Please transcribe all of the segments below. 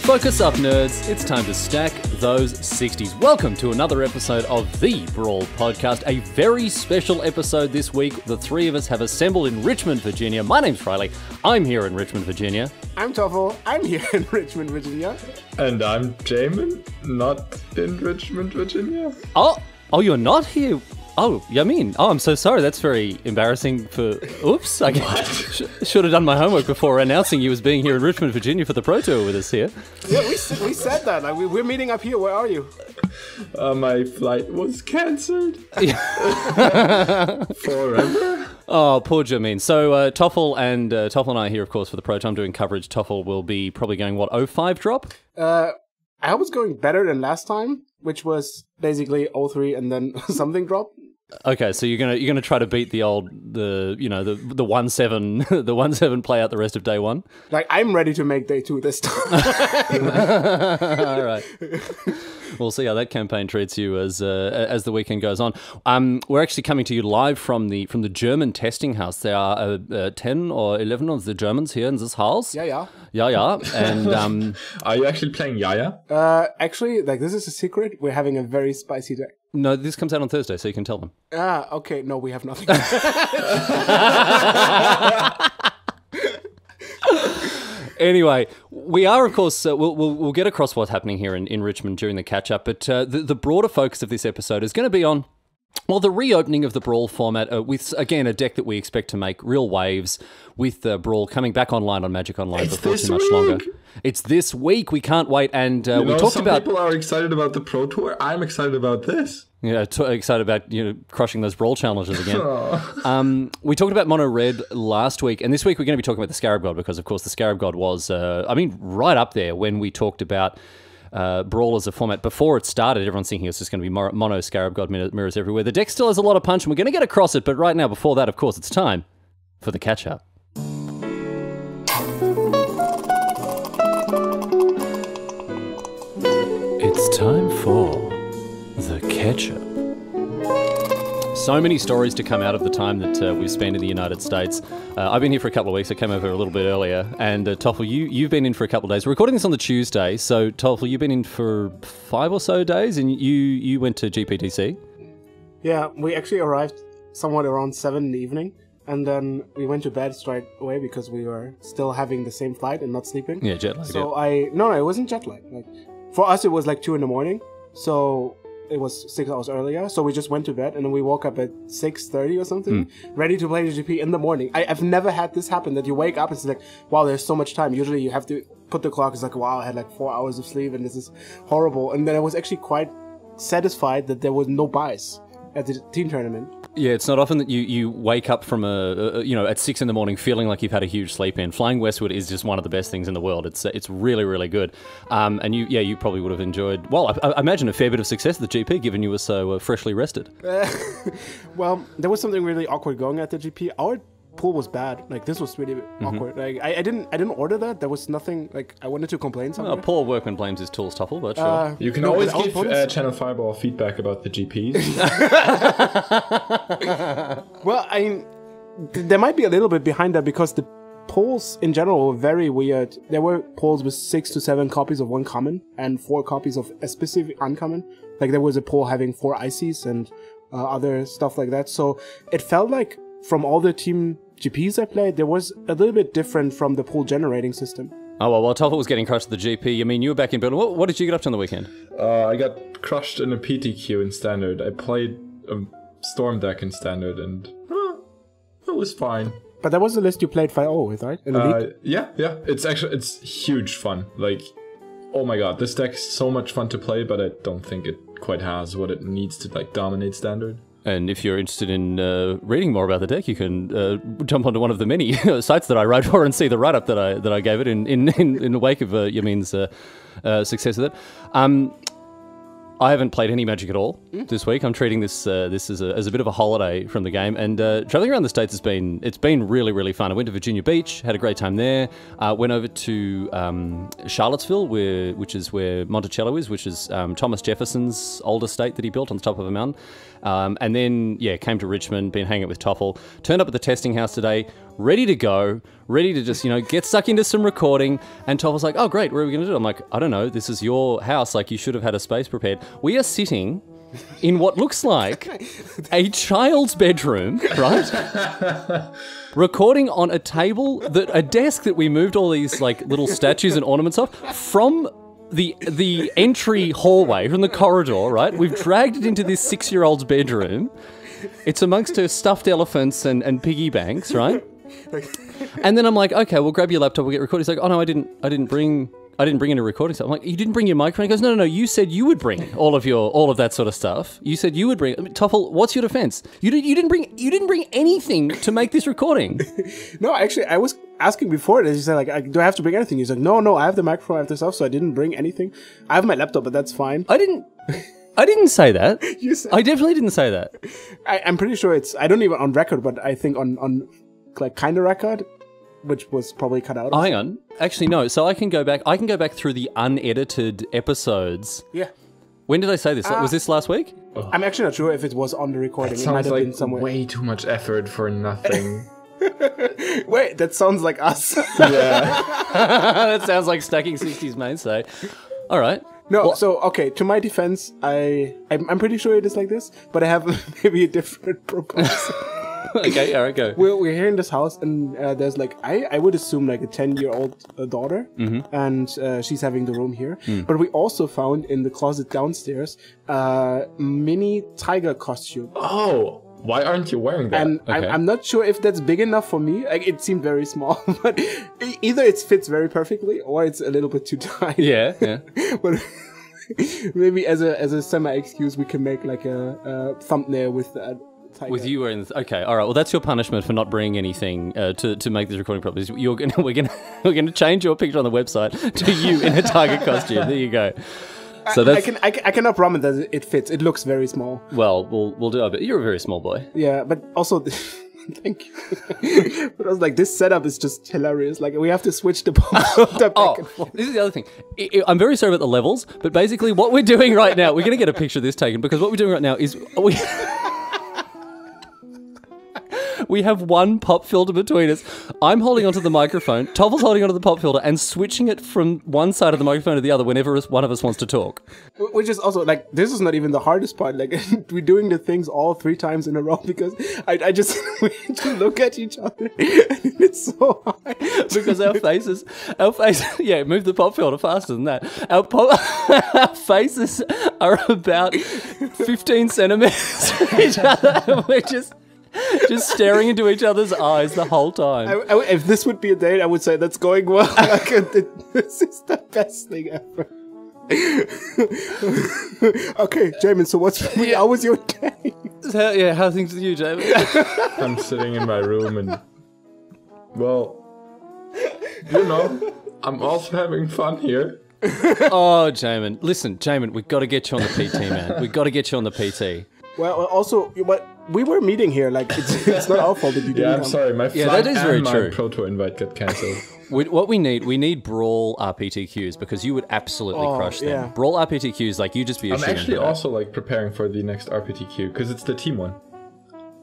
Focus up, nerds. It's time to stack those 60s. Welcome to another episode of the Brawl podcast. A very special episode this week. The three of us have assembled in Richmond, Virginia. My name's Riley. I'm here in Richmond, Virginia. I'm Toffel. I'm here in Richmond, Virginia. And I'm Jamin, not in Richmond, Virginia. Oh, you're not here? Oh, Jamin. Oh, I'm so sorry. That's very embarrassing for... Oops. I should have done my homework before announcing you as being here in Richmond, Virginia for the Pro Tour with us here. Yeah, we said that. Like, we're meeting up here. Where are you? My flight was cancelled. Forever. Oh, poor Jamin. So Toffel and I are here, of course, for the Pro Tour. I'm doing coverage. Toffel will be probably going, what, 05 drop? I hope it's going better than last time, which was basically 03 and then something drop. Okay, so you're gonna try to beat the 1-7 the 1-7 play out the rest of day one. Like, I'm ready to make day two this time. All right. We'll see how that campaign treats you as the weekend goes on. We're actually coming to you live from the German testing house. There are 10 or 11 of the Germans here in this house. Yeah. And are you actually playing Yaya? Actually, like, this is a secret. We're having a very spicy deck. No, this comes out on Thursday, so you can tell them. Okay. No, we have nothing. Anyway, we are, of course, we'll get across what's happening here in Richmond during the catch-up, but the broader focus of this episode is going to be on, well, the reopening of the Brawl format with, again, a deck that we expect to make real waves with Brawl coming back online on Magic Online before too much longer. It's this week. We can't wait. And we talked about... Some people are excited about the Pro Tour. I'm excited about this. Yeah, excited about crushing those Brawl challenges again. We talked about Mono Red last week, and this week we're going to be talking about the Scarab God because, of course, the Scarab God was, right up there when we talked about Brawl as a format. Before it started, everyone's thinking it's just going to be mono Scarab God mirrors everywhere. The deck still has a lot of punch, and we're going to get across it, but right now, before that, of course, it's time for the catch-up. It's time for the catch-up. So many stories to come out of the time that we've spent in the United States. I've been here for a couple of weeks. I came over a little bit earlier. And Toffel, you've been in for a couple of days. We're recording this on the Tuesday. So, Toffel, you've been in for 5 or so days, and you went to GPTC? Yeah, we actually arrived somewhat around 7 in the evening. And then we went to bed straight away because we were still having the same flight and not sleeping. Yeah, jet lag. So No, it wasn't jet lag. Like, for us, it was like 2 in the morning. So... it was 6 hours earlier, so we just went to bed, and then we woke up at 6:30 or something, ready to play the GP in the morning. I've never had this happen, that you wake up, it's like, wow, there's so much time. Usually you have to put the clock, it's like, wow, I had like 4 hours of sleep, and this is horrible. And then I was actually quite satisfied that there was no buys at the team tournament. Yeah, it's not often that you wake up from at 6 in the morning feeling like you've had a huge sleep in. Flying westward is just one of the best things in the world. It's really, really good. And you probably would have enjoyed, well, I imagine a fair bit of success at the GP, given you were so freshly rested. Well, there was something really awkward going at the GP. Our pool was bad. Like, this was really awkward. Like, I didn't order that. There was nothing, like, I wanted to complain something. Well, poor workman blames his tools, Toffel, but sure. You can always give Channel Fireball feedback about the GPs. Well, I mean, there might be a little bit behind that because the polls in general were very weird. There were polls with 6 to 7 copies of one common and 4 copies of a specific uncommon. Like, there was a poll having 4 ICs and other stuff like that. So it felt like from all the team GPs I played, there was a little bit different from the pool generating system. Oh, well, while Toffel was getting crushed at the GP, I mean, you were back in Berlin. What did you get up to on the weekend? I got crushed in a PTQ in Standard. I played a Storm deck in Standard, and it was fine. But that was the list you played 5-0 with, right? In the league? Yeah. It's huge fun. Like, oh my god, this deck's so much fun to play, but I don't think it quite has what it needs to, like, dominate Standard. And if you're interested in reading more about the deck, you can jump onto one of the many sites that I write for and see the write-up that I gave it in the wake of Yamin's success with it. I haven't played any Magic at all this week. I'm treating this as a bit of a holiday from the game, and traveling around the States it's been really, really fun. I went to Virginia Beach, had a great time there. Went over to Charlottesville, which is where Monticello is, which is Thomas Jefferson's old estate that he built on the top of a mountain. And then, came to Richmond, been hanging out with Toffel. Turned up at the testing house today, ready to go, ready to just, get stuck into some recording. And Toffel's like, oh, great, what are we going to do? I'm like, I don't know, this is your house. Like, you should have had a space prepared. We are sitting in what looks like a child's bedroom, right? Recording on a table, a desk that we moved all these like little statues and ornaments off from the entry hallway, from the corridor, right? We've dragged it into this 6-year-old's bedroom. It's amongst her stuffed elephants and piggy banks, right? And then I'm like, okay, we'll grab your laptop, we'll get recorded. He's like, oh no, I didn't bring any recording stuff. I'm like, you didn't bring your microphone? He goes, no, you said you would bring all of that sort of stuff. You said you would bring. Toffel, what's your defense? You didn't bring anything to make this recording. No, actually, I was asking before this. He said, like, do I have to bring anything? He's like, no, I have the microphone, I have the stuff, so I didn't bring anything. I have my laptop, but that's fine. I didn't say that. You said, I definitely didn't say that. I'm pretty sure I don't even on record, but I think on like kind of record, which was probably cut out. Oh, hang on. Actually, no. So I can go back through the unedited episodes. Yeah. When did I say this? Was this last week? I'm actually not sure if it was on the recording. It might sounds have like been somewhere. way too much effort for nothing. Wait, that sounds like us. Yeah. That sounds like Stacking Sixties mainstay. All right. No, Well- so okay. To my defense, I'm pretty sure it is like this, but I have maybe a different proposal. Okay, all right, go. We're here in this house, and there's like I would assume like a 10-year-old daughter, and she's having the room here. But we also found in the closet downstairs a mini tiger costume, Oh, why aren't you wearing that? and Okay. I'm not sure if that's big enough for me. Like it seemed very small, but either it fits very perfectly or it's a little bit too tight. Yeah. But maybe as a semi excuse, we can make like a thumbnail with that. Tiger. With you wearing this, okay, all right. Well, that's your punishment for not bringing anything to make this recording properly. We're gonna change your picture on the website to you in a tiger costume. There you go. So that's I cannot promise that it fits. It looks very small. well, we'll do it. But you're a very small boy. Yeah, but also, thank you. But I was like, this setup is just hilarious. Like we have to switch the back and forth. This is the other thing. I'm very sorry about the levels, but basically what we're doing right now, we're gonna get a picture of this taken because what we're doing right now is we have one pop filter between us. I'm holding onto the microphone. Toffel's holding onto the pop filter and switching it from one side of the microphone to the other whenever one of us wants to talk. Which is also like, this is not even the hardest part. Like we're doing the things all 3 times in a row because I just need to look at each other. And it's so hard. Because our faces, yeah, move the pop filter faster than that. Our faces are about 15 centimeters from each other. And we're just staring into each other's eyes the whole time. If this would be a date, I would say that's going well. Like, this is the best thing ever. Okay, Jamin, so how was your day? How are things with you, Jamin? I'm sitting in my room and, well, I'm also having fun here. Oh, Jamin. Listen, Jamin, we've got to get you on the PT, man. We've got to get you on the PT. Well, also, but we were meeting here. Like, it's not our fault that you didn't Yeah, I'm come. sorry. My flight that is very and my true. proto invite got cancelled. What we need Brawl RPTQs because you would absolutely crush them. yeah. Brawl RPTQs, like you just be a I'm shit actually into that. also like preparing for the next RPTQ because it's the team one,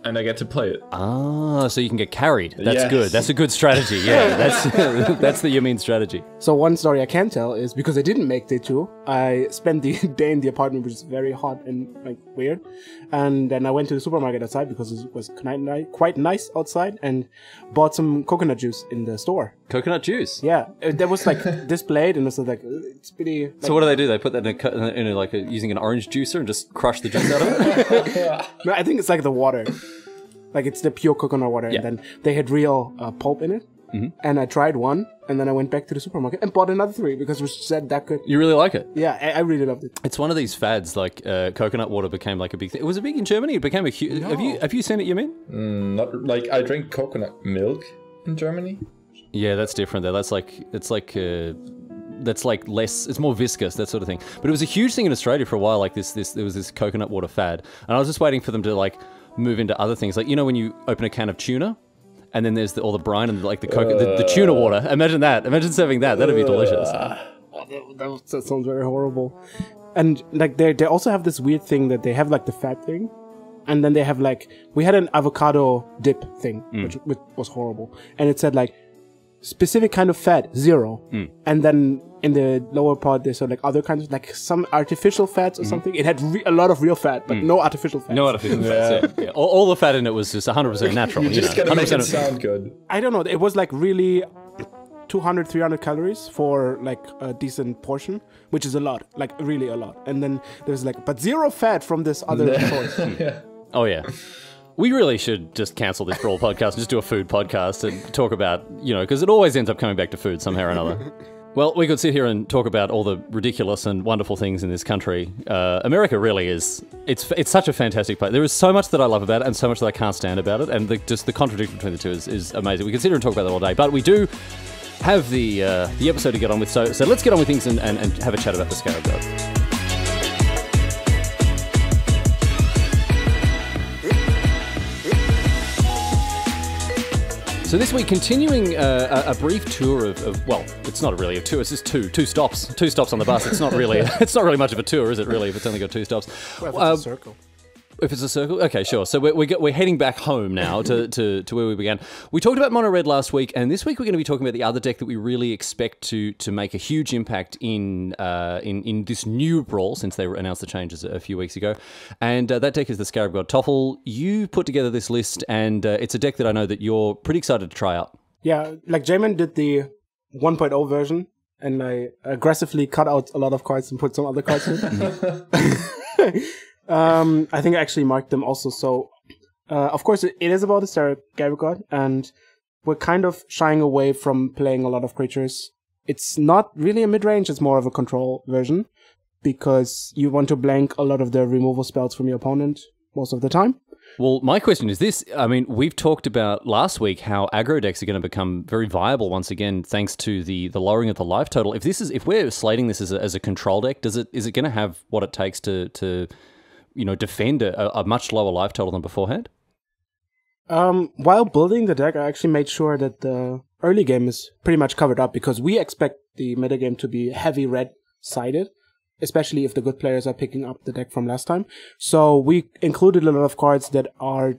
and I get to play it. Ah, so you can get carried. That's Yes. good. That's a good strategy. Yeah, that's the Jamin strategy. So one story I can tell is because I didn't make day 2, I spent the day in the apartment, which is very hot and like weird. And then I went to the supermarket outside because it was quite nice outside and bought some coconut juice in the store. Coconut juice. Yeah, that was like displayed and it was like, it's pretty... So what do? They put that in using an orange juicer and just crush the juice out of it? No, I think it's like the water. Like it's the pure coconut water. Yeah. And then they had real pulp in it. Mm-hmm. And I tried one and then I went back to the supermarket and bought another 3 because it was that good. You really like it? Yeah, I really loved it. It's one of these fads. Like coconut water became like a big thing. It was a big in Germany. It became a huge. Have you seen it, Jamin? Not like I drink coconut milk in Germany. Yeah, that's different though. That's like less. It's more viscous, that sort of thing. But it was a huge thing in Australia for a while. Like there was this coconut water fad, and I was just waiting for them to like move into other things. Like when you open a can of tuna. And then there's all the brine and like the tuna water. Imagine that. Imagine serving that. That'd be delicious. That sounds very horrible. And like they also have this weird thing that they have like the fat thing, and then they have like, we had an avocado dip thing, which was horrible. And it said like, specific kind of fat, 0. And then in the lower part, they said like other kinds of, like some artificial fats or something. It had a lot of real fat, but no artificial fats. No artificial fats, yeah. All the fat in it was just 100% natural. You just gotta make it sound good. I don't know. It was like really 200, 300 calories for like a decent portion, which is a lot, like really a lot. And then there's like, but 0 fat from this other source. Oh, yeah. We really should just cancel this Brawl podcast and just do a food podcast and talk about, because it always ends up coming back to food somehow or another. Well, we could sit here and talk about all the ridiculous and wonderful things in this country. America really is, it's such a fantastic place. There is so much that I love about it and so much that I can't stand about it. And just the contradiction between the two is amazing. We can sit here and talk about that all day. But we do have the episode to get on with. So let's get on with things and have a chat about the Scarab God. So this week, continuing a brief tour of well, it's not really a tour. It's just two stops on the bus. It's not really much of a tour, is it? Really, if it's only got 2 stops. Well, if it's a circle. If it's a circle, okay, sure. So we're heading back home now to where we began. We talked about Mono Red last week, and this week we're going to be talking about the other deck that we really expect to make a huge impact in this new Brawl since they announced the changes a few weeks ago. And that deck is the Scarab God. Toffel, you put together this list, and it's a deck that I know that you're pretty excited to try out. Yeah, like Jamin did the 1.0 version, and I aggressively cut out a lot of cards and put some other cards in. I think I actually marked them also. So, of course, it is about the Scarab God, and we're kind of shying away from playing a lot of creatures. It's not really a mid-range, it's more of a control version, because you want to blank a lot of the removal spells from your opponent most of the time. Well, my question is this. I mean, we've talked about last week how aggro decks are going to become very viable once again, thanks to the lowering of the life total. If we're slating this as a control deck, is it going to have what it takes to defend a much lower life total than beforehand? While building the deck, I actually made sure that the early game is pretty much covered up, because we expect the metagame to be heavy red-sided, especially if the good players are picking up the deck from last time. So we included a lot of cards that are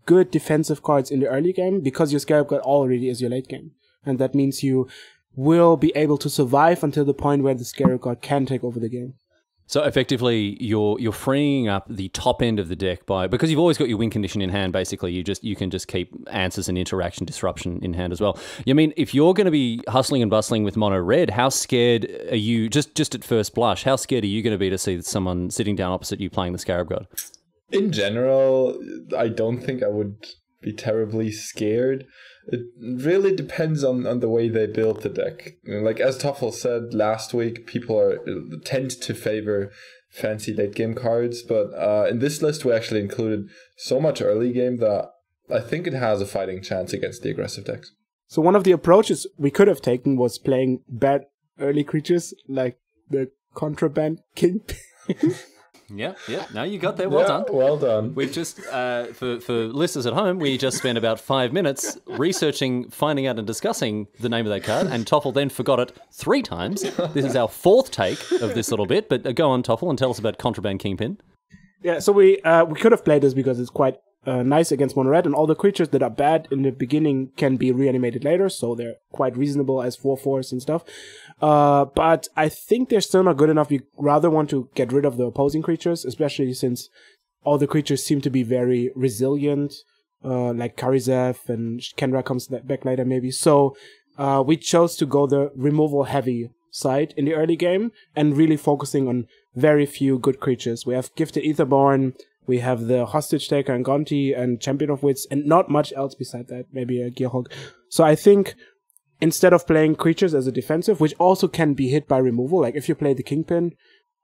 good defensive cards in the early game, because your Scarab God already is your late game. And that means you will be able to survive until the point where the Scarab God can take over the game. So effectively, you're freeing up the top end of the deck because you've always got your win condition in hand. Basically, you can just keep answers and interaction disruption in hand as well. I mean, if you're going to be hustling and bustling with mono red, how scared are you? Just at first blush, how scared are you going to be to see someone sitting down opposite you playing the Scarab God? In general, I don't think I would be terribly scared. It really depends on the way they build the deck. Like as Toffel said last week, people tend to favor fancy late game cards, but in this list we actually included so much early game that I think it has a fighting chance against the aggressive decks. So one of the approaches we could have taken was playing bad early creatures like the Contraband King. Yeah. No, you got there. Well done. Well done. We've just, for listeners at home, we just spent about 5 minutes researching, finding out and discussing the name of that card, and Toffel then forgot it 3 times. This is our 4th take of this little bit, but go on, Toffel, and tell us about Contraband Kingpin. Yeah, so we could have played this because it's quite nice against mono red, and all the creatures that are bad in the beginning can be reanimated later, so they're quite reasonable as 4/4s and stuff. But I think they're still not good enough. You rather want to get rid of the opposing creatures, especially since all the creatures seem to be very resilient, like Karizev and Kendra comes back later maybe. So we chose to go the removal heavy side in the early game and really focusing on very few good creatures. We have Gifted Etherborn, we have the Hostage Taker and Gonti and Champion of Wits, and not much else beside that, maybe a Gearhulk. So I think instead of playing creatures as a defensive, which also can be hit by removal, like if you play the Kingpin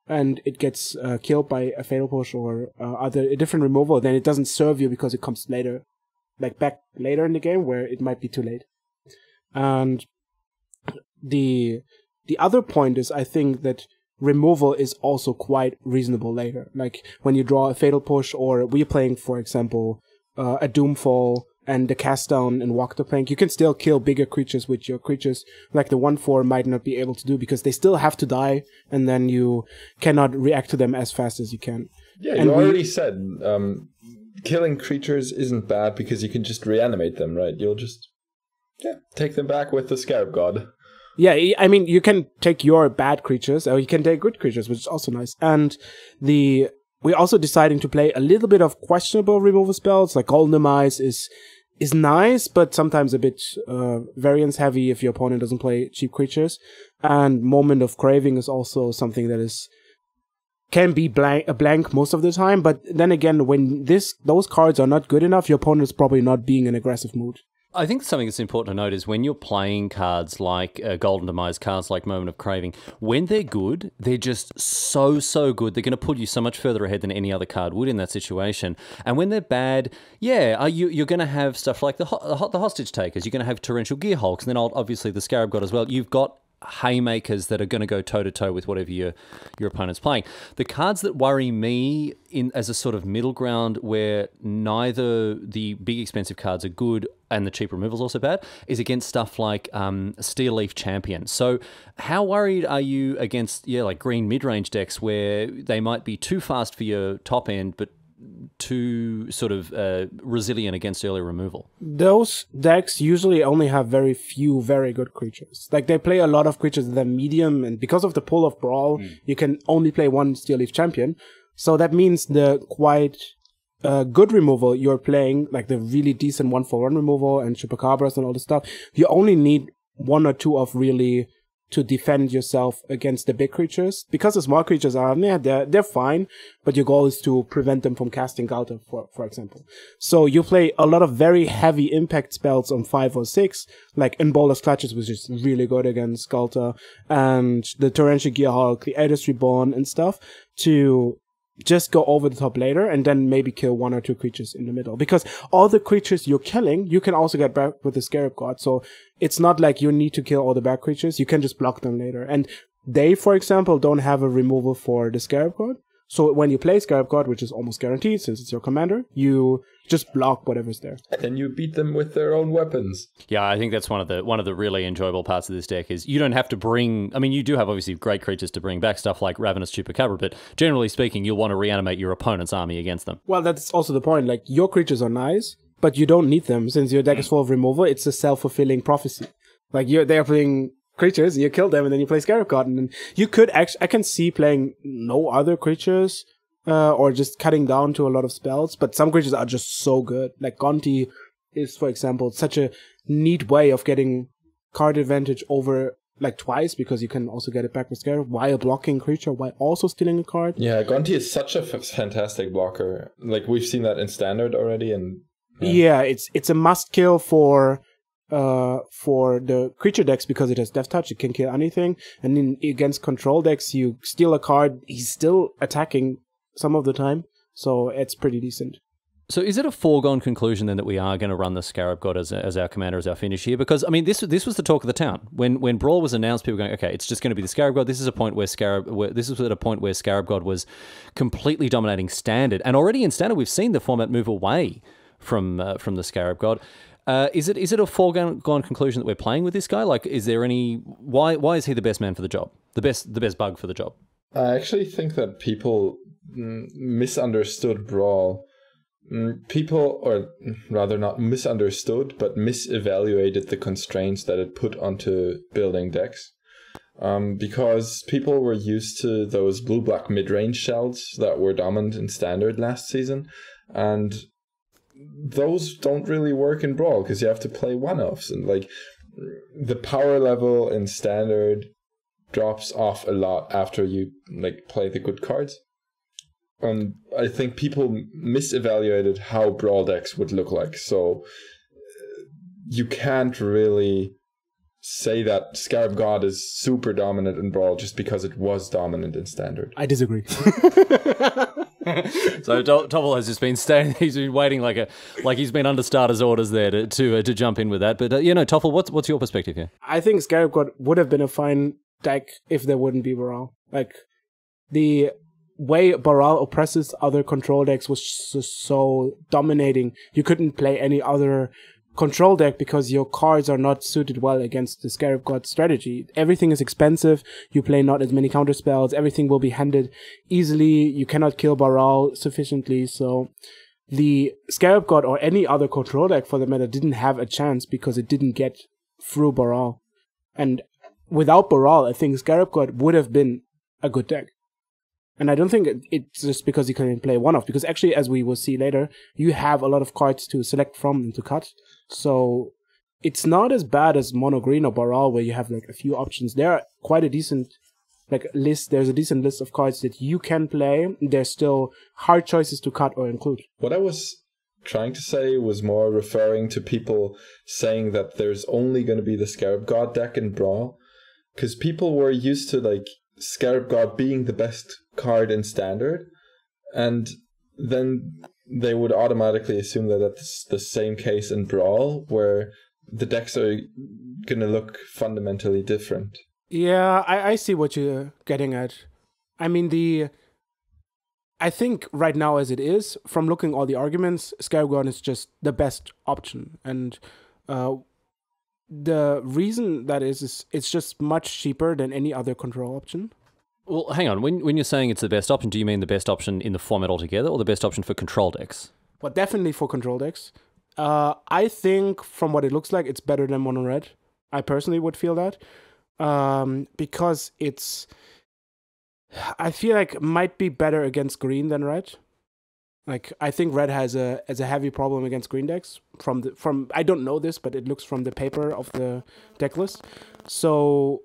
and it gets killed by a Fatal Push or a different removal, then it doesn't serve you because it comes later, like back later in the game where it might be too late. And the other point is, I think that removal is also quite reasonable later. Like when you draw a Fatal Push, or we're playing, for example, a Doomfall and the Cast Down and Walk the Plank, you can still kill bigger creatures with your creatures, like the 1/4 might not be able to do, because they still have to die, and then you cannot react to them as fast as you can. Yeah, you already said killing creatures isn't bad because you can just reanimate them, right? You'll just take them back with the Scarab God. Yeah, I mean, you can take your bad creatures, or you can take good creatures, which is also nice. And we're also deciding to play a little bit of questionable removal spells, like Golden Demise is nice, but sometimes a bit variance heavy if your opponent doesn't play cheap creatures. And Moment of Craving is also something that can be a blank most of the time, but then again, when those cards are not good enough, your opponent is probably not being in aggressive mood. I think something that's important to note is when you're playing cards like Golden Demise, cards like Moment of Craving, when they're good, they're just so good. They're going to put you so much further ahead than any other card would in that situation. And when they're bad, you're going to have stuff like the Hostage Takers. You're going to have Torrential Gear Hulks, and then obviously the Scarab God as well. You've got haymakers that are going to go toe-to-toe with whatever your opponent's playing. The cards that worry me as a sort of middle ground where neither the big expensive cards are good and the cheap removal's also bad is against stuff like Steel Leaf Champion. So how worried are you against like green mid-range decks where they might be too fast for your top end but too sort of resilient against early removal? Those decks usually only have very few very good creatures. Like, they play a lot of creatures that are medium, and because of the pull of Brawl, you can only play one Steel Leaf Champion. So that means the quite good removal you're playing, like the really decent 1-for-1 removal and Chupacabras and all this stuff, you only need one or two of really to defend yourself against the big creatures. Because the small creatures are, they're fine, but your goal is to prevent them from casting Galta, for example. So you play a lot of very heavy impact spells on 5 or 6, like Embolder's Clutches, which is really good against Galta, and the Torrential Gear Hulk, the Eldest Reborn and stuff, to just go over the top later and then maybe kill one or two creatures in the middle. Because all the creatures you're killing, you can also get back with the Scarab God. So it's not like you need to kill all the bad creatures. You can just block them later. And they, for example, don't have a removal for the Scarab God. So when you play Scarab God, which is almost guaranteed since it's your commander, you just block whatever's there. And then you beat them with their own weapons. Yeah, I think that's one of the really enjoyable parts of this deck is you don't have to bring... I mean, you do have obviously great creatures to bring back, stuff like Ravenous Chupacabra, but generally speaking, you'll want to reanimate your opponent's army against them. Well, that's also the point. Like, your creatures are nice, but you don't need them. Since your deck is full of removal, it's a self-fulfilling prophecy. Like, they're playing creatures, you kill them, and then you play Scarab God, and then you could actually... I can see playing no other creatures, or just cutting down to a lot of spells, but some creatures are just so good. Like Gonti is, for example, such a neat way of getting card advantage over like twice, because you can also get it back with Scarab while blocking creature, while also stealing a card. Yeah, Gonti is such a fantastic blocker. Like, we've seen that in Standard already, and... Yeah, it's a must kill for the creature decks because it has Death Touch. It can kill anything, and then against control decks, you steal a card, he's still attacking some of the time, so it's pretty decent. So is it a foregone conclusion then that we are going to run the Scarab God as our commander, as our finish here? Because, I mean, this was the talk of the town. When Brawl was announced, people were going, okay, it's just going to be the Scarab God. This is a point where Scarab God was completely dominating Standard. And already in Standard, we've seen the format move away from the Scarab God. Is it a foregone conclusion that we're playing with this guy? Like, is there any... Why is he the best man for the job? The best bug for the job? I actually think that people misunderstood Brawl. People, or rather not misunderstood, but misevaluated the constraints that it put onto building decks. Because people were used to those blue-black mid-range shells that were dominant in Standard last season, and those don't really work in Brawl because you have to play one-offs, and like the power level in Standard drops off a lot after you like play the good cards. And I think people misevaluated how Brawl decks would look like. So you can't really say that Scarab God is super dominant in Brawl just because it was dominant in Standard. I disagree. So Toffel has just been staying. He's been waiting like he's been under starter's orders there to jump in with that. But Toffel, what's your perspective here? I think Scarab God would have been a fine deck if there wouldn't be Brawl. Like, the way Brawl oppresses other control decks was just so dominating. You couldn't play any other control deck because your cards are not suited well against the Scarab God strategy. Everything is expensive. You play not as many counter spells. Everything will be handed easily. You cannot kill Brawl sufficiently. So the Scarab God or any other control deck for the matter didn't have a chance because it didn't get through Brawl. And without Brawl, I think Scarab God would have been a good deck. And I don't think it's just because you can play one-off, because actually, as we will see later, you have a lot of cards to select from and to cut. So it's not as bad as Mono Green or Brawl, where you have like a few options. There are quite a decent list. There's a decent list of cards that you can play. There's still hard choices to cut or include. What I was trying to say was more referring to people saying that there's only going to be the Scarab God deck in Brawl, because people were used to like Scarab God being the best card in Standard, and then they would automatically assume that that's the same case in Brawl, where the decks are going to look fundamentally different. Yeah, I see what you're getting at. I mean, I think right now as it is, from looking all the arguments, Scarab God is just the best option. And the reason that is it's just much cheaper than any other control option. Well, hang on. When you're saying it's the best option, do you mean the best option in the format altogether, or the best option for control decks? Well, definitely for control decks. I think from what it looks like, it's better than Mono Red. I personally would feel that. Because I feel like it might be better against green than red. Like, I think red has a heavy problem against green decks from I don't know this, but it looks from the paper of the deck list. So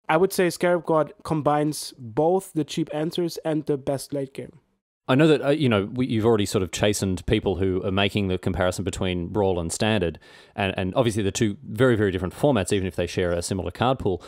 I would say Scarab God combines both the cheap answers and the best late game. I know that, you've already sort of chastened people who are making the comparison between Brawl and Standard, and obviously the two very, very different formats, even if they share a similar card pool.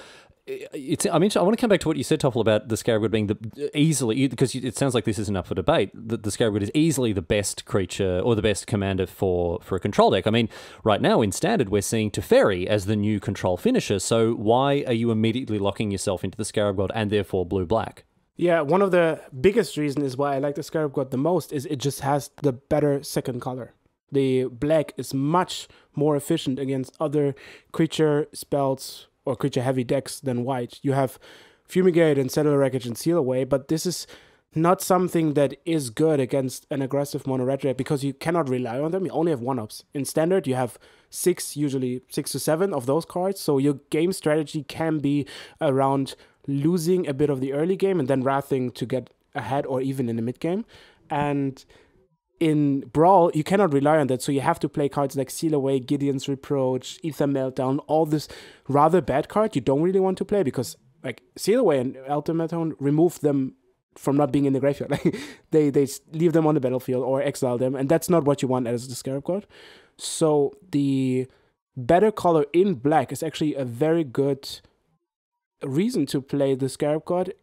I want to come back to what you said, Toffel, about the Scarab God being easily, because it sounds like this isn't up for debate, that the Scarab God is easily the best creature or the best commander for a control deck. I mean, right now in Standard, we're seeing Teferi as the new control finisher, so why are you immediately locking yourself into the Scarab God and therefore blue-black? Yeah, one of the biggest reasons why I like the Scarab God the most is it just has the better second color. The black is much more efficient against other creature spells or creature-heavy decks than white. You have Fumigate and Settler Wreckage and Seal Away, but this is not something that is good against an aggressive mono red deck because you cannot rely on them. You only have one-ups. In Standard, you have usually 6 to 7 of those cards, so your game strategy can be around losing a bit of the early game and then wrathing to get ahead or even in the mid game. And in Brawl, you cannot rely on that, so you have to play cards like Seal Away, Gideon's Reproach, Ether Meltdown, all this rather bad card you don't really want to play because like Seal Away and Ether Meltdown remove them from not being in the graveyard. Like they leave them on the battlefield or exile them, and that's not what you want as the Scarab God. So the better color in black is actually a very good reason to play the Scarab God.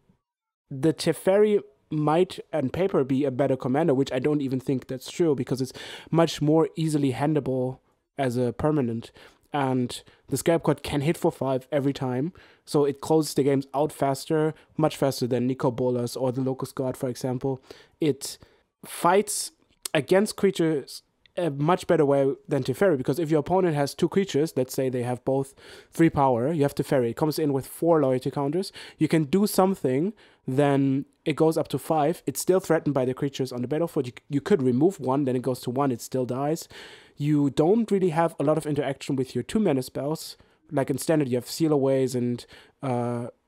The Teferi might on paper be a better commander, which I don't even think that's true because it's much more easily handleable as a permanent, and the Scarab God can hit for 5 every time, so it closes the games out faster, much faster than Nico Bolas or the Locust God, for example. It fights against creatures a much better way than Teferi, because if your opponent has 2 creatures, let's say they have both 3 power, you have Teferi, it comes in with 4 loyalty counters, you can do something, then it goes up to 5, it's still threatened by the creatures on the battlefield, you could remove 1, then it goes to 1, it still dies. You don't really have a lot of interaction with your 2 mana spells, like in Standard you have Seal Aways and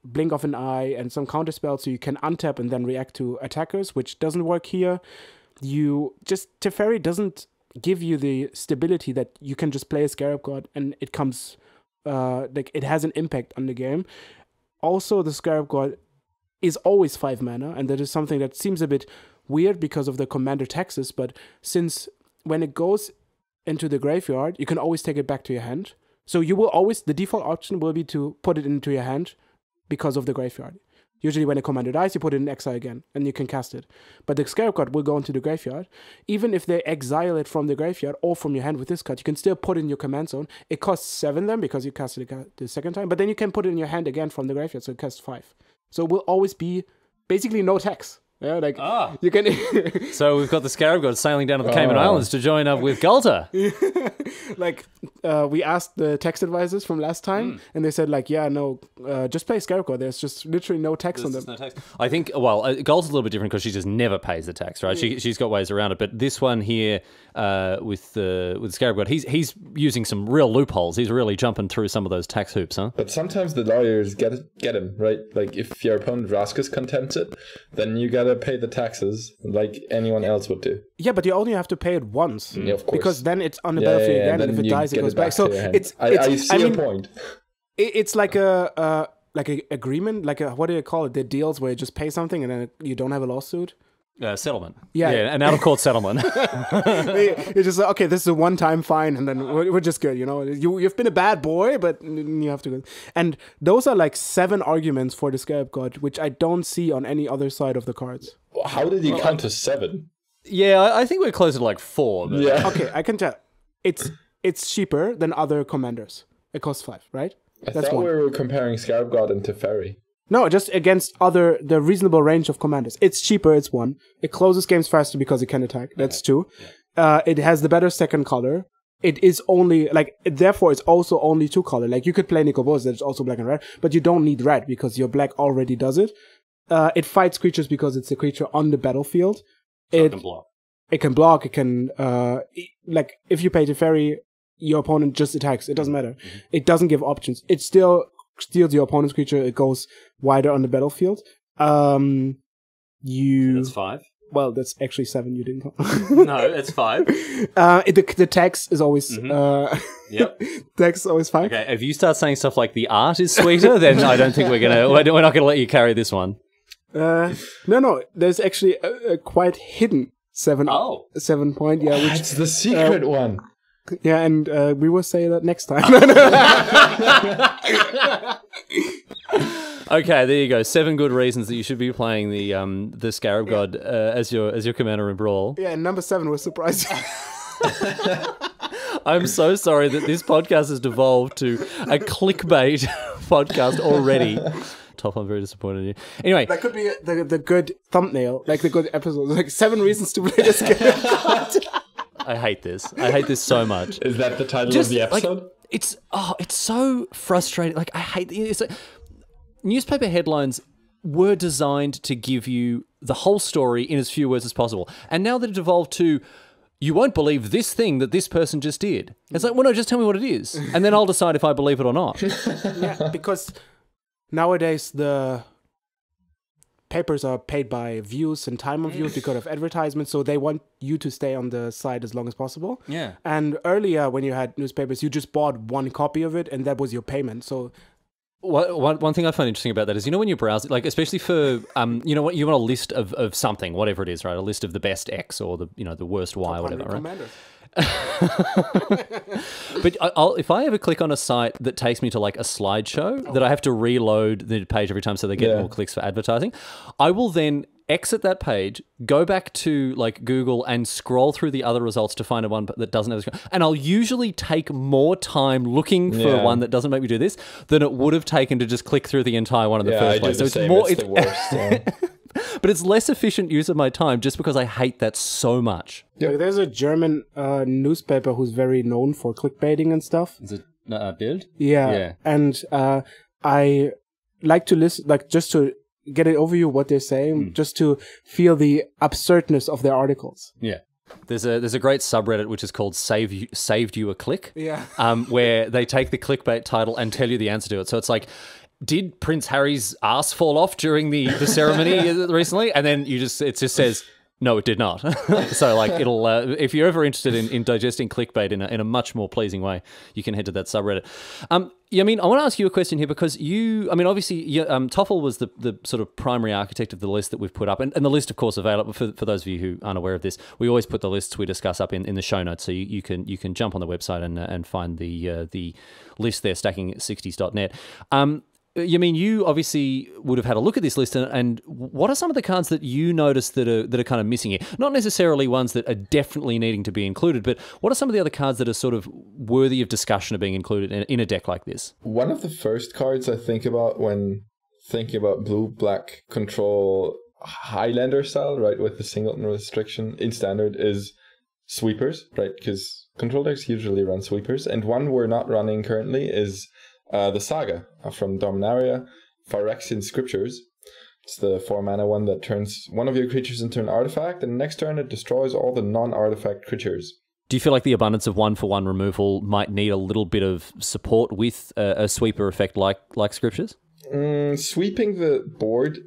Blink of an Eye and some counter spells, so you can untap and then react to attackers, which doesn't work here. Teferi doesn't give you the stability that you can just play a Scarab God and it comes it has an impact on the game. Also, the Scarab God is always 5 mana, and that is something that seems a bit weird because of the commander taxes, but since when it goes into the graveyard, you can always take it back to your hand. So you will always, the default option will be to put it into your hand because of the graveyard. Usually when a commander dies, you put it in exile again, and you can cast it. But the Scarab God will go into the graveyard. Even if they exile it from the graveyard or from your hand with this card, you can still put it in your command zone. It costs 7 then, because you cast it the second time, but then you can put it in your hand again from the graveyard, so it costs 5. So it will always be basically no tax. Yeah, like you can. So we've got the Scarab God sailing down to the Cayman Islands to join up with Galter. Like we asked the text advisors from last time, and they said like, yeah, no, just play Scarab God. There's just literally no text on them. No tax. I think, well, Galter's a little bit different because she just never pays the tax, right? She's got ways around it. But this one here with Scarab God, he's using some real loopholes. He's really jumping through some of those tax hoops, huh? But sometimes the lawyers get him, right? Like if your opponent Raskus contents it, then you gotta pay the taxes like anyone else would do. Yeah, but you only have to pay it once. Yeah, of course. Because then it's on the battlefield again, and if it dies, it goes back. So I see your point. It's like a agreement, like what do you call it? The deals where you just pay something and then you don't have a lawsuit. Settlement. Yeah, an out-of-court settlement. You're just like, okay, this is a one-time fine, and then we're just good. You know, you've been a bad boy, but you have to go. And those are like 7 arguments for the Scarab God, which I don't see on any other side of the cards. How did you count to 7? Yeah, I think we're closer to like 4. But... Yeah. Okay, I can tell. It's cheaper than other commanders. It costs 5, right? That's thought we were comparing Scarab God and Teferi. No, just against the reasonable range of commanders. It's cheaper, it's 1. It closes games faster because it can attack. That's 2. It has the better second color. It is only, therefore it's also only 2 color. Like, you could play Nico Boz that's also black and red, but you don't need red because your black already does it. It fights creatures because it's a creature on the battlefield. It can block. It can block, it can, if you pay Teferi, your opponent just attacks. It doesn't matter. It doesn't give options. It still steals your opponent's creature. It goes wider on the battlefield. That's 5. Well, that's actually 7. You didn't count. No, it's 5. The text is always Yep. text is always 5. Okay, if you start saying stuff like the art is sweeter, then I don't think we're not gonna let you carry this one. No. There's actually a quite hidden 7 point. Yeah, which That's the secret one. Yeah, and we will say that next time. Okay, there you go. 7 good reasons that you should be playing the Scarab God as your commander in Brawl. Yeah, and number 7 was surprising. I'm so sorry that this podcast has devolved to a clickbait podcast already. Toff, I'm very disappointed in you. Anyway, that could be the good thumbnail, like the good episode, like 7 reasons to play this game. I hate this. I hate this so much. Is that the title of the episode? It's so frustrating. Like, I hate it's like, newspaper headlines were designed to give you the whole story in as few words as possible. And now that it evolved to, you won't believe this thing that this person just did. It's like, well, no, just tell me what it is. And then I'll decide if I believe it or not. Yeah, because nowadays the papers are paid by views and time of views because of advertisements, so they want you to stay on the site as long as possible. Yeah. And earlier, when you had newspapers, you just bought 1 copy of it, and that was your payment. So one thing I find interesting about that is, when you browse, like, especially for, you want a list of something, whatever it is, right? A list of the best X or the worst Y or whatever, right? Commander. But if I ever click on a site that takes me to like a slideshow that I have to reload the page every time so they get more clicks for advertising, I will then exit that page, go back to like Google and scroll through the other results to find a one that doesn't have and I'll usually take more time looking for one that doesn't make me do this than it would have taken to just click through the entire one in the first place. So it's more it's the worst. But it's less efficient use of my time just because I hate that so much. Like, there's a German newspaper who's very known for clickbaiting and stuff. Is it Bild? Yeah. And I like to listen, like, just to get an overview of what they're saying, just to feel the absurdness of their articles. Yeah. There's a great subreddit which is called Saved You a Click. Yeah. Where they take the clickbait title and tell you the answer to it. So it's like, did Prince Harry's ass fall off during the ceremony recently? And then it just says, no, it did not. So like it'll, if you're ever interested in digesting clickbait in a much more pleasing way, you can head to that subreddit. Yamin, I want to ask you a question here because obviously, Toffel was the sort of primary architect of the list that we've put up, and the list, of course, available for those of you who aren't aware of this. We always put the lists we discuss up in the show notes, so you can jump on the website and find the list there, stacking60s.net. Yamin, you obviously would have had a look at this list, and what are some of the cards that you noticed that are kind of missing here? Not necessarily ones that are definitely needing to be included, but what are some of the other cards that are sort of worthy of discussion of being included in a deck like this? One of the first cards I think about when thinking about blue-black control Highlander style, right, with the singleton restriction in standard is sweepers, right? Because control decks usually run sweepers, and one we're not running currently is the Saga from Dominaria, Phyrexian Scriptures. It's the 4-mana one that turns one of your creatures into an artifact, and next turn it destroys all the non-artifact creatures. Do you feel like the abundance of 1-for-1 removal might need a little bit of support with a sweeper effect like Scriptures? Sweeping the board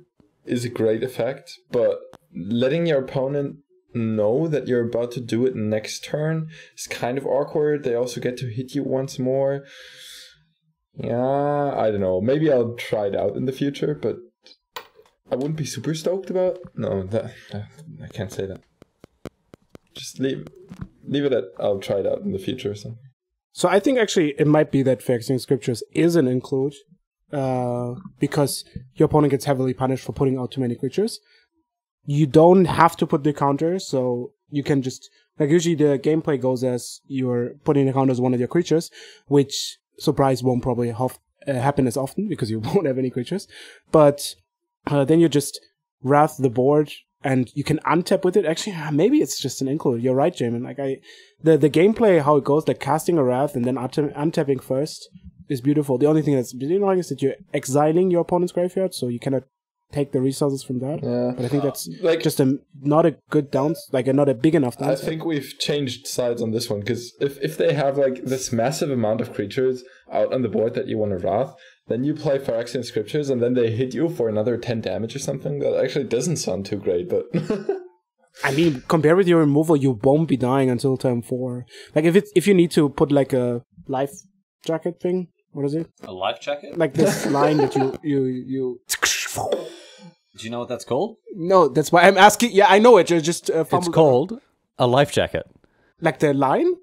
is a great effect, but letting your opponent know that you're about to do it next turn is kind of awkward. They also get to hit you once more. Yeah, I don't know. Maybe I'll try it out in the future, but I wouldn't be super stoked about. No, I can't say that. Just leave it at I'll try it out in the future or something. So I think actually it might be that Phyrexian Scriptures is an include, because your opponent gets heavily punished for putting out too many creatures. You don't have to put the counter, so you can just, like, usually the gameplay goes as you're putting the counter as one of your creatures, which, surprise, won't probably happen as often because you won't have any creatures. But then you just wrath the board and you can untap with it. Actually, maybe it's just an include. You're right, Jamin. Like, the gameplay, how it goes, like casting a wrath and then untapping first is beautiful. The only thing that's really annoying is that you're exiling your opponent's graveyard, so you cannot take the resources from that. Yeah. But I think that's like, just not a good not a big enough downside. I think we've changed sides on this one, because if they have like this massive amount of creatures out on the board that you want to wrath, then you play Phyrexian Scriptures and then they hit you for another 10 damage or something. That actually doesn't sound too great, but I mean, compared with your removal, you won't be dying until turn 4. Like, if you need to put like a life jacket thing, what is it? A life jacket? Like this line that you Do you know what that's called? No, that's why I'm asking. Yeah, I know it. You're just it's called a life jacket. Like the line?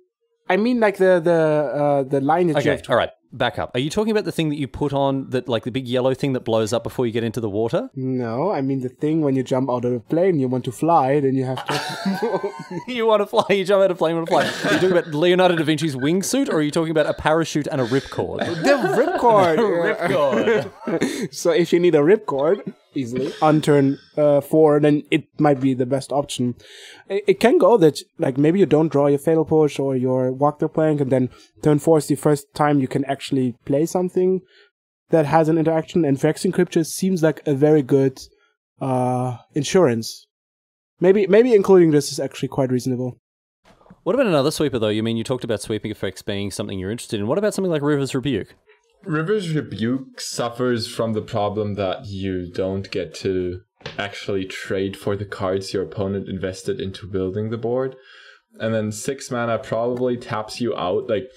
I mean, like the line that you have to... All right. Back up. Are you talking about the thing that you put on, that like the big yellow thing that blows up before you get into the water? No, I mean the thing when you jump out of a plane, you want to fly, then you have to... You want to fly, you jump out of a plane, you want to fly. Are you talking about Leonardo da Vinci's wingsuit, or are you talking about a parachute and a ripcord? The ripcord! Ripcord. So if you need a ripcord, easily, on turn 4, then it might be the best option. It can go that, like, maybe you don't draw your Fatal Push or your Walk the Plank, and then turn 4 is the first time you can actually play something that has an interaction, and Phyrexian Scriptures seems like a very good insurance. Maybe including this is actually quite reasonable. What about another sweeper, though? You mean you talked about sweeping effects being something you're interested in. What about something like River's Rebuke? River's Rebuke suffers from the problem that you don't get to actually trade for the cards your opponent invested into building the board. And then 6 mana probably taps you out. Like,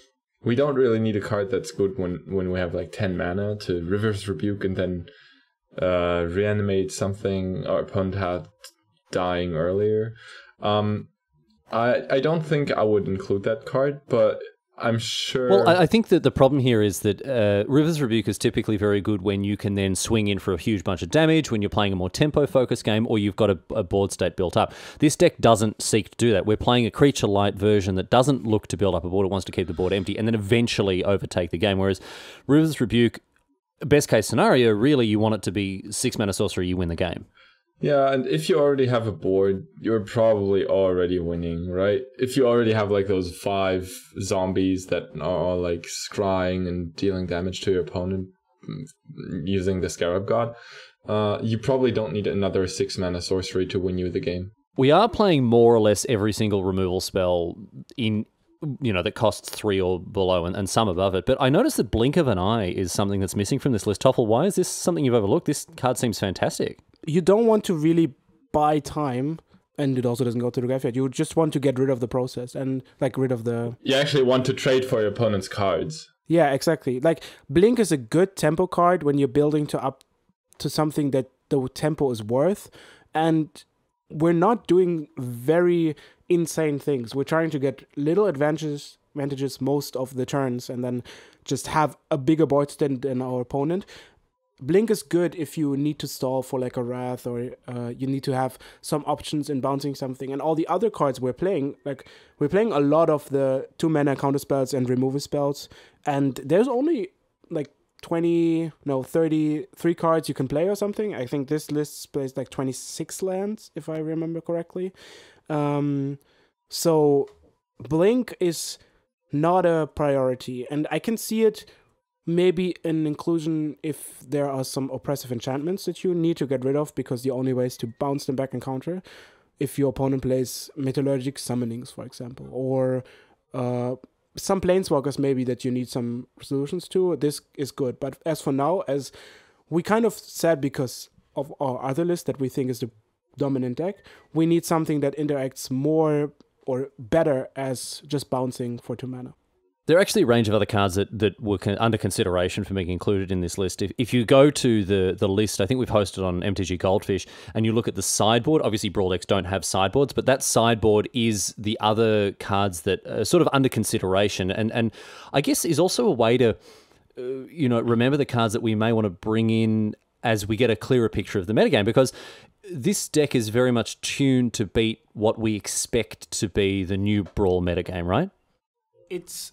we don't really need a card that's good when we have like 10 mana to River's Rebuke and then reanimate something our opponent had dying earlier. I don't think I would include that card, but I'm sure... Well, I think that the problem here is that River's Rebuke is typically very good when you can then swing in for a huge bunch of damage, when you're playing a more tempo-focused game, or you've got a board state built up. This deck doesn't seek to do that. We're playing a creature-light version that doesn't look to build up a board. It wants to keep the board empty and then eventually overtake the game, whereas River's Rebuke, best case scenario, really you want it to be 6 mana sorcery, you win the game. Yeah, and if you already have a board, you're probably already winning, right? If you already have like those 5 zombies that are all like scrying and dealing damage to your opponent using the Scarab God, you probably don't need another 6 mana sorcery to win you the game. We are playing more or less every single removal spell in, that costs 3 or below and some above it. But I noticed that Blink of an Eye is something that's missing from this list. Toffel, why is this something you've overlooked? This card seems fantastic. You don't want to really buy time, and it also doesn't go to the graveyard. You just want to get rid of the process and like rid of the... You actually want to trade for your opponent's cards. Yeah, exactly. Like, Blink is a good tempo card when you're building up to something that the tempo is worth, and we're not doing very insane things. We're trying to get little advantages most of the turns, and then just have a bigger board stand than our opponent. Blink is good if you need to stall for like a Wrath, or you need to have some options in bouncing something. And all the other cards we're playing, like, we're playing a lot of the 2 mana counter spells and removal spells, and there's only like 33 cards you can play or something. I think this list plays like 26 lands, if I remember correctly. So Blink is not a priority, and I can see it maybe an inclusion if there are some oppressive enchantments that you need to get rid of, because the only way is to bounce them back and counter. If your opponent plays Metallurgic Summonings, for example, or some Planeswalkers maybe that you need some solutions to, this is good. But as for now, as we kind of said because of our other list that we think is the dominant deck, we need something that interacts more or better as just bouncing for 2 mana. There are actually a range of other cards that were under consideration for being included in this list. If you go to the list, I think we've posted on MTG Goldfish, and you look at the sideboard, obviously Brawl decks don't have sideboards, but that sideboard is the other cards that are sort of under consideration, and I guess is also a way to remember the cards that we may want to bring in as we get a clearer picture of the metagame, because this deck is very much tuned to beat what we expect to be the new Brawl metagame, right? It's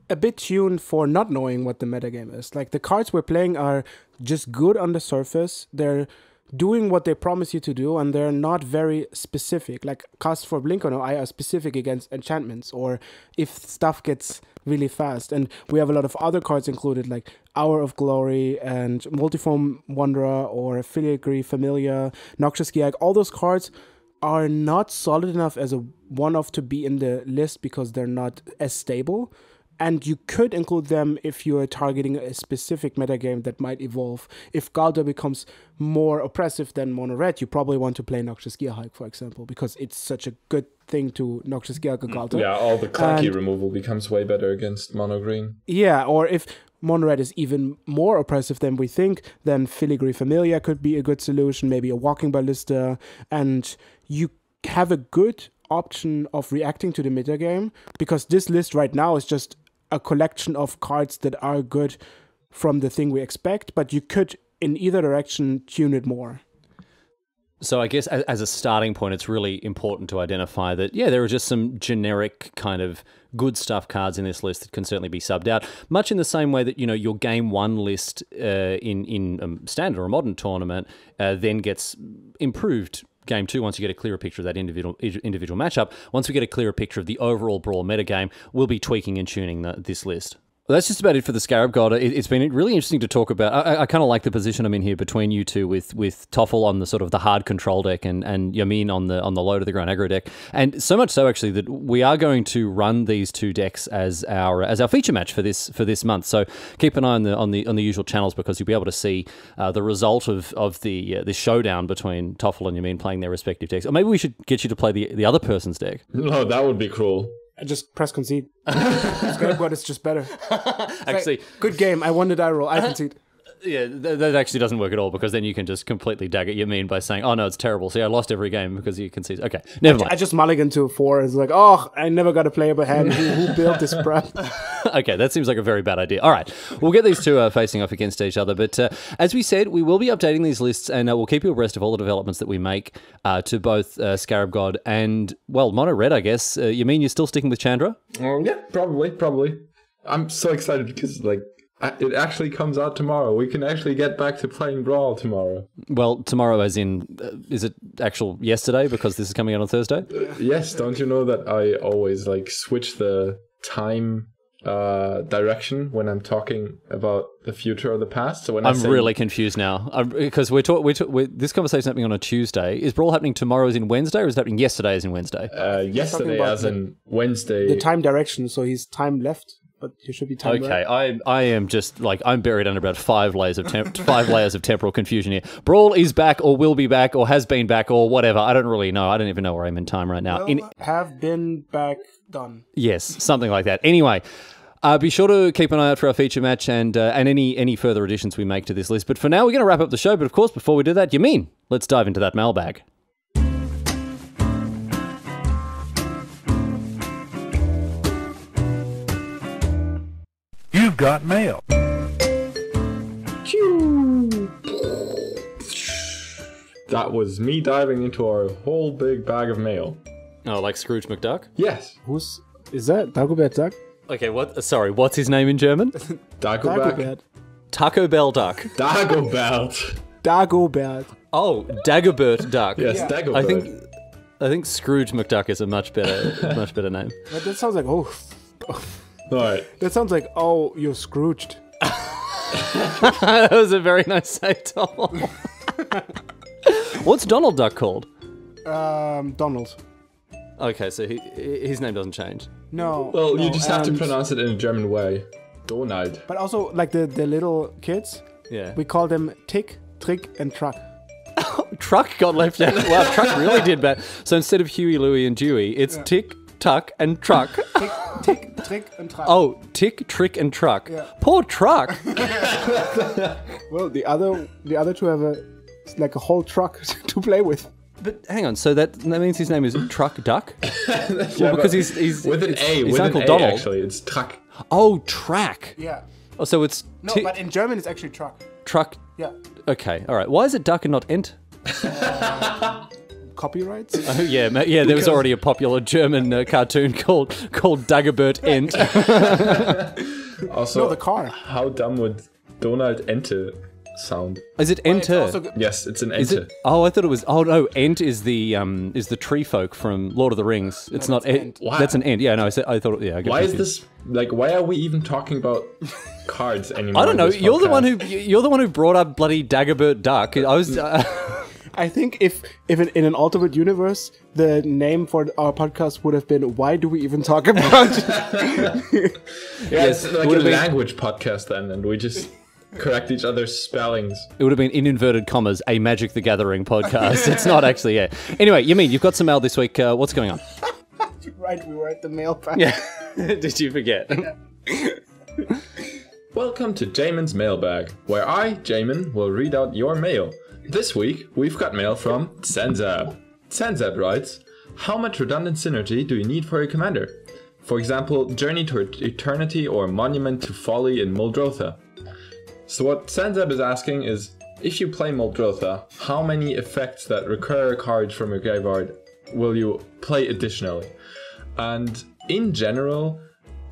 a bit tuned for not knowing what the metagame is. Like, the cards we're playing are just good on the surface. They're doing what they promise you to do, and they're not very specific. Like, Cast for Blink on Eye are specific against enchantments, or if stuff gets really fast. And we have a lot of other cards included, like Hour of Glory and Multiform Wanderer or Filigree Familiar, Noxious Gearg. All those cards are not solid enough as a one-off to be in the list because they're not as stable. And you could include them if you are targeting a specific metagame that might evolve. If Galder becomes more oppressive than Mono Red, you probably want to play Noxious Gearhike, for example, because it's such a good thing to Noxious Gearhike Galder. Yeah, all the clunky removal becomes way better against Mono Green. Yeah, or if Mono Red is even more oppressive than we think, then Filigree Familiar could be a good solution, maybe a Walking Ballista, and you have a good option of reacting to the metagame, because this list right now is just a collection of cards that are good from the thing we expect, but you could, in either direction, tune it more. So I guess as a starting point, it's really important to identify that, yeah, there are just some generic kind of good stuff cards in this list that can certainly be subbed out, much in the same way that, your game one list in a standard or a modern tournament then gets improved game two once you get a clearer picture of that individual matchup. Once we get a clearer picture of the overall Brawl metagame, we'll be tweaking and tuning this list. Well, that's just about it for the Scarab God. It's been really interesting to talk about. I kind of like the position I'm in here between you two, with Toffel on the sort of the hard control deck and Jamin on the low to the ground aggro deck, and so much so actually that we are going to run these two decks as our feature match for this month. So keep an eye on the usual channels, because you'll be able to see the result of the showdown between Toffel and Jamin playing their respective decks. Or maybe we should get you to play the other person's deck. No, that would be cruel. I just press concede. Scarab God is just better. Actually, good game. I won the die roll. I concede. Yeah, that actually doesn't work at all, because then you can just completely dag at Jamin by saying, oh no, it's terrible. See, I lost every game because you can see. Okay, never mind. I just mulligan to 4. It's like, oh, I never got a playable hand. Who built this prep? Okay, that seems like a very bad idea. All right, we'll get these two facing off against each other. But as we said, we will be updating these lists, and we'll keep you abreast of all the developments that we make to both Scarab God and, well, Mono Red, I guess. Jamin, you're still sticking with Chandra? Yeah, probably. I'm so excited because, it actually comes out tomorrow. We can actually get back to playing Brawl tomorrow. Well, tomorrow as in, is it actual yesterday, because this is coming out on Thursday? Yes, don't you know that I always switch the time direction when I'm talking about the future or the past? So when I'm really confused now, because this conversation happening on a Tuesday. Is Brawl happening tomorrow as in Wednesday, or is it happening yesterday as in Wednesday? Yesterday as in Wednesday. The time direction, so he's time left. But you should be timed. Okay, right. I am just I'm buried under about 5 layers of temporal confusion here. Brawl is back, or will be back, or has been back, or whatever. I don't really know. I don't even know where I'm in time right now. Have been back done. Yes, something like that. Anyway, be sure to keep an eye out for our feature match and any further additions we make to this list. But for now, we're going to wrap up the show. But of course, before we do that, Jamin, let's dive into that mailbag. You've got mail. That was me diving into our whole big bag of mail. Oh, like Scrooge McDuck? Yes. Is that Dagobert Duck? Okay, what? Sorry, what's his name in German? Dagobert. Taco Bell duck. Dagobert. Dagobert. Oh, Dagobert duck. Yes, Yeah. Dagobert. I think Scrooge McDuck is a much better name. But that sounds like, oh. All right. That sounds like, oh, you're Scrooged. That was a very nice say, Toffel. What's Donald Duck called? Donald. Okay, so his name doesn't change. No. Well, no, you just have to and- pronounce it in a German way. Donald. But also, like the little kids, Yeah. we call them Tick, Trick, and Truck. Truck got left out. Wow, Truck really did bad. So instead of Huey, Louie, and Dewey, it's Tick, Tuck, and Truck. Tick, Trick, and Truck. Oh, Tick, Trick, and Truck. Yeah. Poor Truck. Well, the other two have a whole truck to play with. But hang on, so that means his name is Truck Duck? Well, because he's with an A. His With Uncle an A, Donald. actually. It's Truck. Oh, Track. Yeah. Oh, so it's No, but in German it's actually truck. Truck. Yeah. Okay, all right. Why is it Duck and not Ent? Copyrights? Oh yeah, there was already a popular German cartoon called Dagobert Ent. Also, No, the car. how dumb would Donald Ente sound? Is it It's Enter? also good. Yes, it's an Is Ente. it? Oh, I thought it was. Oh no, Ent is the tree folk from Lord of the Rings. It's not that's Ent. Ent. Wow. That's an Ent. Yeah, no, I thought. Yeah. I get Why is confused. this like? Why are we even talking about cards anymore? I don't know. in this You're the podcast? one who brought up bloody Dagobert Duck. I was. I think if in an alternate universe, the name for our podcast would have been "Why do we even talk about?" Yeah, it's like a would've been- language podcast then, and we just correct each other's spellings. It would have been in inverted commas a Magic the Gathering podcast. It's not actually. Yeah. Anyway, Yamin, you've got some mail this week. What's going on? Right, we were at the mailbag. Yeah. Did you forget? Welcome to Jamin's Mailbag, where I, Jamin, will read out your mail. This week, we've got mail from Zenzab. Zenzab writes, how much redundant synergy do you need for a commander? For example, Journey to Eternity or Monument to Folly in Muldrotha. So what Zenzab is asking is, if you play Muldrotha, how many effects that require cards from your graveyard will you play additionally? And in general,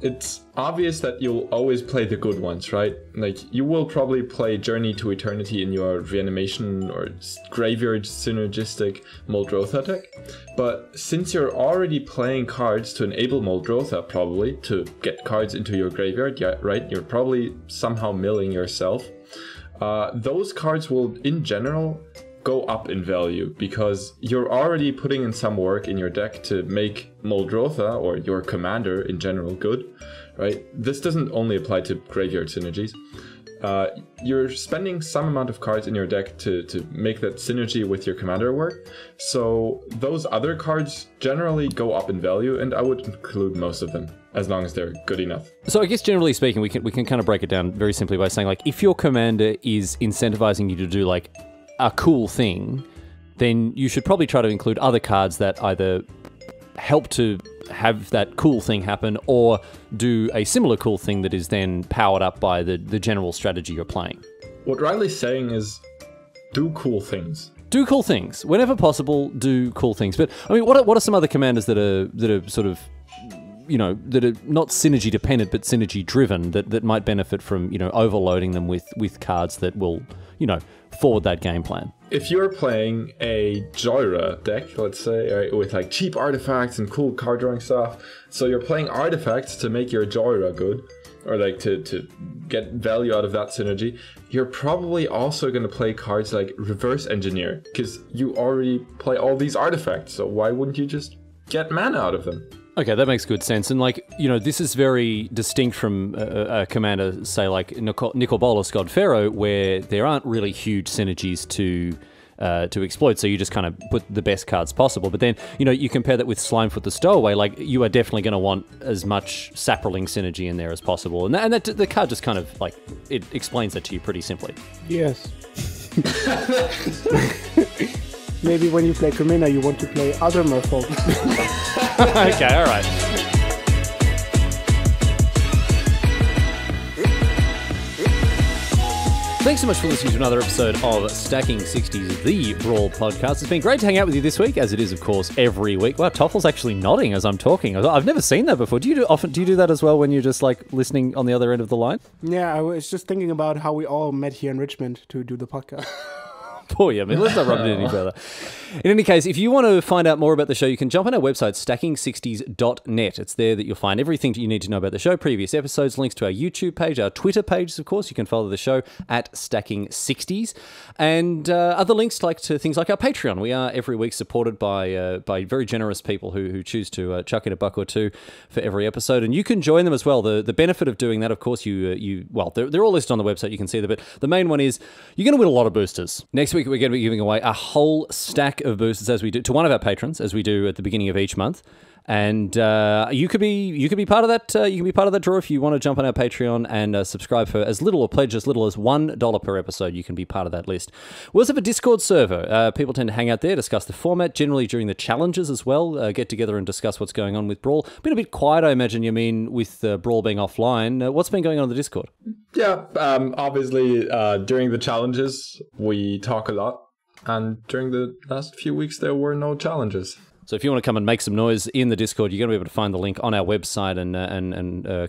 it's obvious that you'll always play the good ones, right? Like, you will probably play Journey to Eternity in your Reanimation or Graveyard Synergistic Muldrotha deck. But since you're already playing cards to enable Muldrotha, probably, to get cards into your graveyard, yeah, right? You're probably somehow milling yourself. Those cards will, in general, go up in value because you're already putting in some work in your deck to make Muldrotha or your commander in general good, right? This doesn't only apply to graveyard synergies. You're spending some amount of cards in your deck to make that synergy with your commander work. So those other cards generally go up in value, and I would include most of them as long as they're good enough. So I guess generally speaking, we can kind of break it down very simply by saying, like, if your commander is incentivizing you to do like a cool thing, then you should probably try to include other cards that either help to have that cool thing happen or do a similar cool thing that is then powered up by the general strategy you're playing. What Riley's saying is, do cool things. Do cool things. Whenever possible, do cool things. But, I mean, what are some other commanders that are sort of, you know, that are not synergy dependent but synergy driven that might benefit from, you know, overloading them with cards that will, you know, forward that game plan? If you're playing a Joyra deck, let's say, right, with like cheap artifacts and cool card drawing stuff, so you're playing artifacts to make your Joyra good, or like to get value out of that synergy, you're probably also going to play cards like Reverse Engineer, because you already play all these artifacts, so why wouldn't you just get mana out of them? Okay, that makes good sense. And, like, you know, this is very distinct from a commander, say, like Nicobolus Godpharaoh, where there aren't really huge synergies to exploit, so you just kind of put the best cards possible. But then, you know, you compare that with Slimefoot the Stowaway, like, you are definitely going to want as much Saproling synergy in there as possible. And that the card just kind of, like, it explains that to you pretty simply. Yes. Maybe when you play Kamina, you want to play other merfolk. Okay, all right. Thanks so much for listening to another episode of Stacking Sixties, the Brawl podcast. It's been great to hang out with you this week, as it is, of course, every week. Wow, Toffel's actually nodding as I'm talking. I've never seen that before. Do you do that as well when you're just like listening on the other end of the line? Yeah, I was just thinking about how we all met here in Richmond to do the podcast. Poor Jamin, let's not rub it in any further. In any case, if you want to find out more about the show, you can jump on our website, stacking60s.net. It's there that you'll find everything that you need to know about the show, previous episodes, links to our YouTube page, our Twitter pages, of course. You can follow the show at Stacking Sixties, and other links like to things like our Patreon. We are every week supported by very generous people who choose to chuck in $1 or $2 for every episode, and you can join them as well. The benefit of doing that, of course, they're all listed on the website. You can see them, but the main one is you're going to win a lot of boosters. Next week, we're going to be giving away a whole stack of boosters as we do to one of our patrons, as we do at the beginning of each month. And you could be part of that. You can be part of that draw if you want to jump on our Patreon and subscribe for as little or pledge as little as $1 per episode. You can be part of that list. We also have a Discord server. People tend to hang out there, discuss the format, generally during the challenges as well. Get together and discuss what's going on with Brawl. Been a bit quiet, I imagine, Jamin, with Brawl being offline. What's been going on the Discord? Yeah, obviously during the challenges we talk a lot, and during the last few weeks there were no challenges. So if you want to come and make some noise in the Discord, you're going to be able to find the link on our website and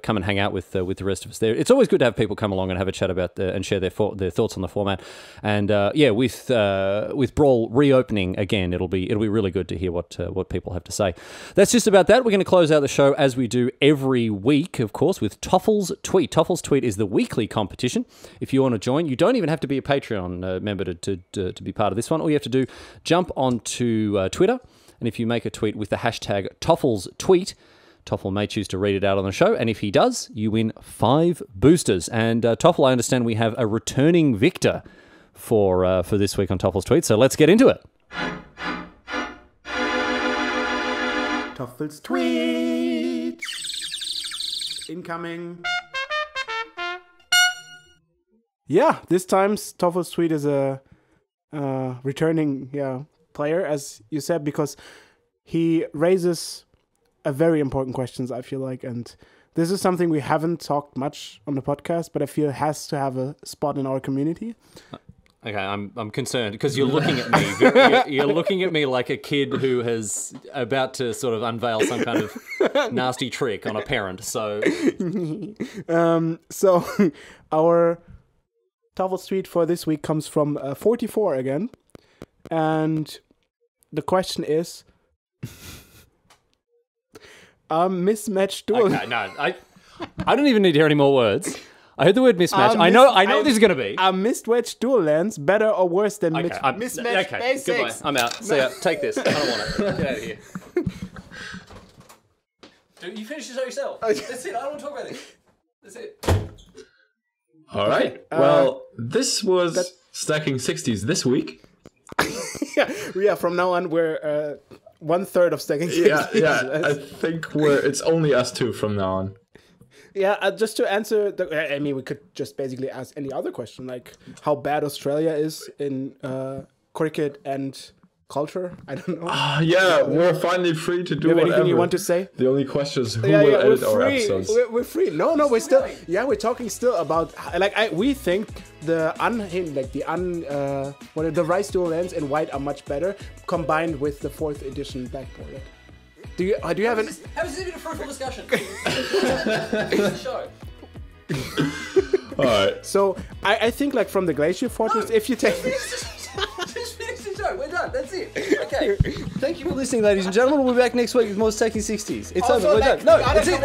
come and hang out with the rest of us there. It's always good to have people come along and have a chat about and share their thoughts on the format. And with Brawl reopening again, it'll be really good to hear what people have to say. That's just about that. We're going to close out the show as we do every week, of course, with Toffel's Tweet. Toffel's Tweet is the weekly competition. If you want to join, you don't even have to be a Patreon member to be part of this one. All you have to do, jump onto Twitter. And if you make a tweet with the hashtag Toffel's Tweet, Toffel may choose to read it out on the show. And if he does, you win 5 boosters. And Toffel, I understand we have a returning victor for this week on Toffel's Tweet. So let's get into it. Toffel's Tweet. Incoming. Yeah, this time Toffel's Tweet is a returning player, as you said, because he raises a very important questions, I feel like, and this is something we haven't talked much on the podcast, but I feel it has to have a spot in our community. Okay, I'm concerned because you're looking at me. You're looking at me like a kid who is about to sort of unveil some kind of nasty trick on a parent. So, so our Toffel's Tweet for this week comes from 44 again. And the question is, mismatched duel. Okay, no, I don't even need to hear any more words. I heard the word mismatch. I know what this is going to be. Are mismatched duel lands better or worse than mismatched basics? Goodbye. I'm out. See ya. Take this. I don't want it. Get out of here. Dude, you finish the show yourself. That's it. I don't want to talk about it. That's it. All right. Well, this was Stacking 60s this week. Yeah, from now on we're 1/3 of Stacking 60s. Yeah. I think it's only us two from now on. Yeah, just to answer, we could just basically ask any other question, like how bad Australia is in cricket and culture. I don't know. We're finally free to do whatever. Anything you want to say? The only question is who will edit our episodes. We're free. No, we're still. Yeah, we're talking still about we think the rice dual lands in white are much better combined with the 4th edition backboard. Do you have an? How is this even a fruitful discussion? Show. All right. So I think like from the Glacier Fortress, if you take. Just finish the show. We're done. That's it. Okay. Thank you for listening, ladies and gentlemen. We'll be back next week with more Stacking 60s. It's over. We're done. No, that's it.